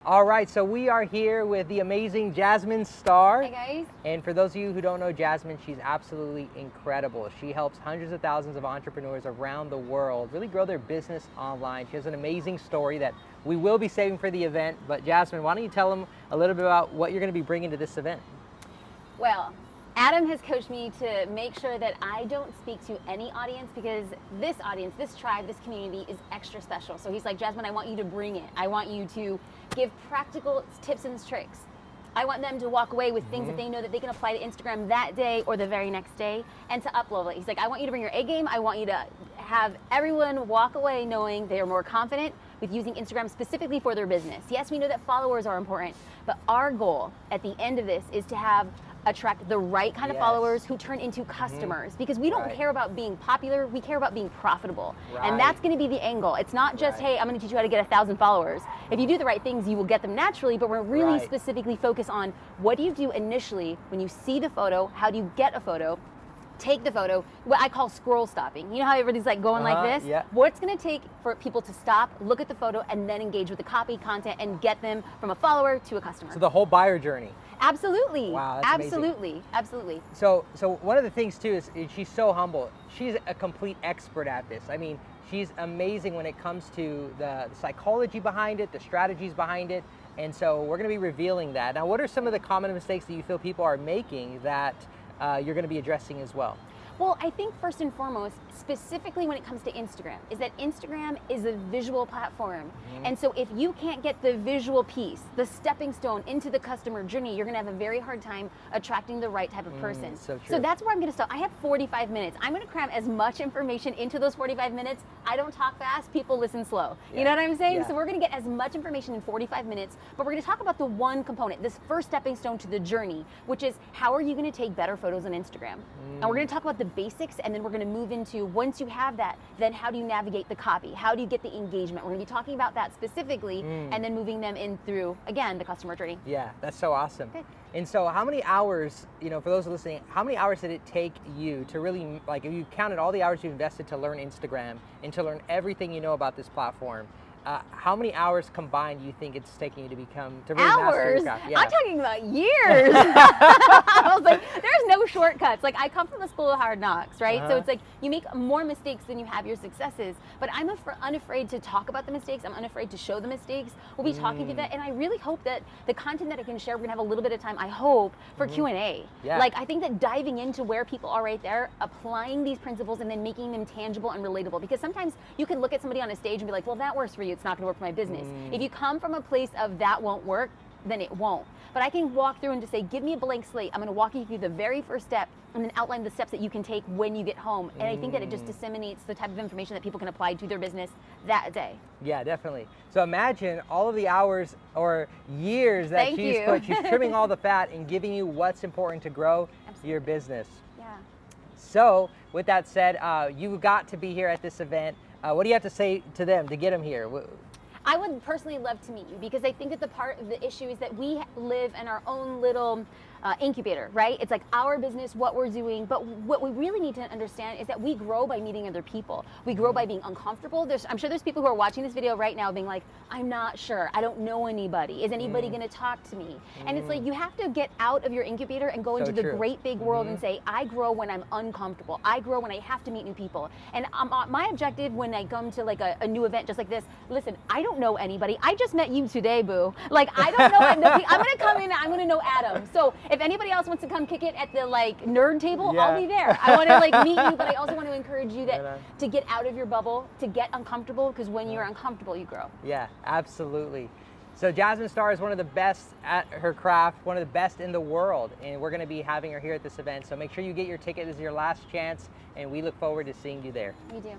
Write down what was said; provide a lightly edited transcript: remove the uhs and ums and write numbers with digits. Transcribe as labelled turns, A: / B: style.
A: All right, so we are here with the amazing Jasmine Star.
B: Hey guys.
A: And for those of you who don't know Jasmine, she's absolutely incredible. She helps hundreds of thousands of entrepreneurs around the world really grow their business online. She has an amazing story that we will be saving for the event. But Jasmine, why don't you tell them a little bit about what you're going to be bringing to this event?
B: Well, Adam has coached me to make sure that I don't speak to any audience because this audience, this tribe, this community is extra special. So he's like, Jasmine, I want you to bring it. I want you to give practical tips and tricks. I want them to walk away with things that they know that they can apply to Instagram that day or the very next day and to upload it. He's like, I want you to bring your A game. I want you to have everyone walk away knowing they are more confident with using Instagram specifically for their business. Yes, we know that followers are important, but our goal at the end of this is to attract the right kind of followers who turn into customers, because we don't care about being popular, we care about being profitable. And that's going to be the angle. It's not just, hey, I'm going to teach you how to get 1,000 followers. If you do the right things, you will get them naturally, but we're really specifically focused on what do you do initially when you see the photo, how do you get a photo, take the photo, what I call scroll stopping. You know how everybody's like going like this?
A: Yeah.
B: What's going to take for people to stop, look at the photo, and then engage with the copy content and get them from a follower to a customer?
A: So the whole buyer journey.
B: Absolutely.
A: Wow, that's
B: absolutely,
A: amazing.
B: absolutely.
A: So one of the things too is she's so humble. She's a complete expert at this. I mean, she's amazing when it comes to the psychology behind it, the strategies behind it. And so we're going to be revealing that. Now, what are some of the common mistakes that you feel people are making that you're going to be addressing as well?
B: Well, I think first and foremost, specifically when it comes to Instagram, is that Instagram is a visual platform. And so if you can't get the visual piece, the stepping stone into the customer journey, you're going to have a very hard time attracting the right type of person.
A: So true.
B: So that's where I'm going to stop. I have 45 minutes. I'm going to cram as much information into those 45 minutes. I don't talk fast, people listen slow. You know what I'm saying? So we're going to get as much information in 45 minutes, but we're going to talk about the one component, this first stepping stone to the journey, which is how are you going to take better photos on Instagram? And we're going to talk about the basics, and then we're going to move into, once you have that, then how do you navigate the copy? How do you get the engagement? We're going to be talking about that specifically, and then moving them in through, again, the customer journey.
A: Yeah, that's so awesome.
B: Okay.
A: And so how many hours, you know, for those listening, how many hours did it take you to really, like, if you counted all the hours you invested to learn Instagram and to learn everything you know about this platform, how many hours combined do you think it's taking you to really master your craft? Yeah.
B: I'm talking about years. I was like, there's no shortcuts. Like, I come from the school of hard knocks, right? So it's like you make more mistakes than you have your successes. But I'm unafraid to talk about the mistakes. I'm unafraid to show the mistakes. We'll be talking through that, and I really hope that the content that I can share, we're gonna have a little bit of time, I hope, for Q&A.
A: Yeah.
B: Like, I think that diving into where people are right there, applying these principles, and then making them tangible and relatable. Because sometimes you can look at somebody on a stage and be like, well, that works for you. It's not going to work for my business. If you come from a place of that won't work, then it won't. But I can walk through and just say, give me a blank slate. I'm going to walk you through the very first step and then outline the steps that you can take when you get home. And I think that it just disseminates the type of information that people can apply to their business that day.
A: Yeah, definitely. So imagine all of the hours or years that she's trimming all the fat and giving you what's important to grow your business.
B: Yeah.
A: So with that said, you got to be here at this event. What do you have to say to them to get them here?
B: I would personally love to meet you, because I think that the part of the issue is that we live in our own little incubator, right? It's like our business, what we're doing, but what we really need to understand is that we grow by meeting other people. We grow by being uncomfortable. I'm sure there's people who are watching this video right now being like, I'm not sure, I don't know anybody. Is anybody gonna talk to me? And it's like, you have to get out of your incubator and go into the great big world and say, I grow when I'm uncomfortable. I grow when I have to meet new people. And my objective when I come to like a new event just like this, listen, I don't know anybody. I just met you today, boo. Like, I don't know, I'm gonna come in and I'm gonna know Adam. So if anybody else wants to come kick it at the like nerd table, I'll be there. I want to like meet you, but I also want to encourage you that to get out of your bubble, to get uncomfortable, because when you're uncomfortable, you grow.
A: Yeah, absolutely. So Jasmine Star is one of the best at her craft, one of the best in the world, and we're going to be having her here at this event. So make sure you get your ticket. This is your last chance, and we look forward to seeing you there.
B: We do.